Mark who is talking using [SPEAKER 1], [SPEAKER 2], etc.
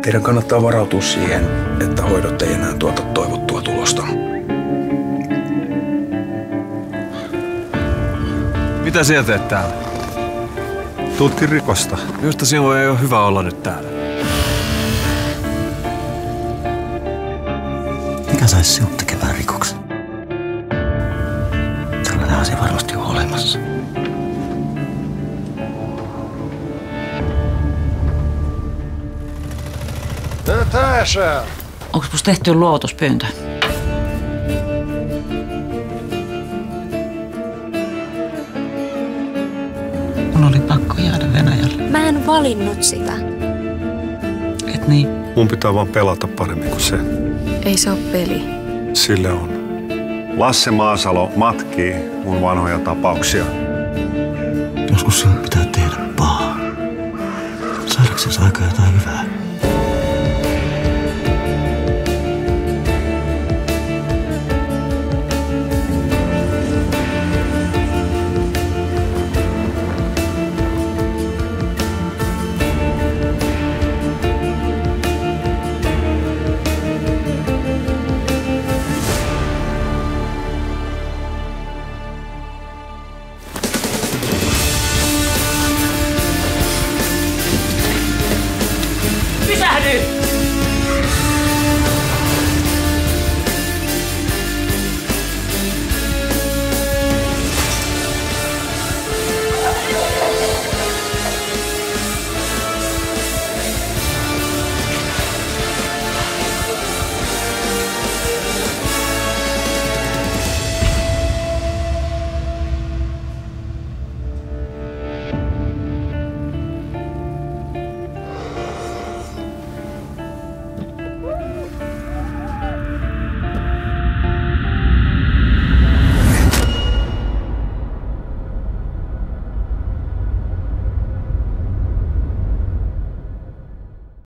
[SPEAKER 1] Teidän kannattaa varautua siihen, että hoidot ei enää tuota toivottua tulosta.
[SPEAKER 2] Mitä sinä teet täällä?
[SPEAKER 3] Tutkin rikosta.
[SPEAKER 2] Minusta sinun ei ole hyvä olla nyt täällä.
[SPEAKER 4] Mikä saisi sinut tekemään rikoksen? Tällainen asia varmasti on olemassa.
[SPEAKER 3] Natasha!
[SPEAKER 5] Onko musta tehty luovutuspyyntö? Mun oli pakko jäädä Venäjälle.
[SPEAKER 6] Mä en valinnut sitä.
[SPEAKER 5] Et niin?
[SPEAKER 3] Mun pitää vaan pelata paremmin kuin se.
[SPEAKER 6] Ei se ole peli.
[SPEAKER 3] Sille on. Lasse Maasalo matkii mun vanhoja tapauksia.
[SPEAKER 4] Joskus sinun pitää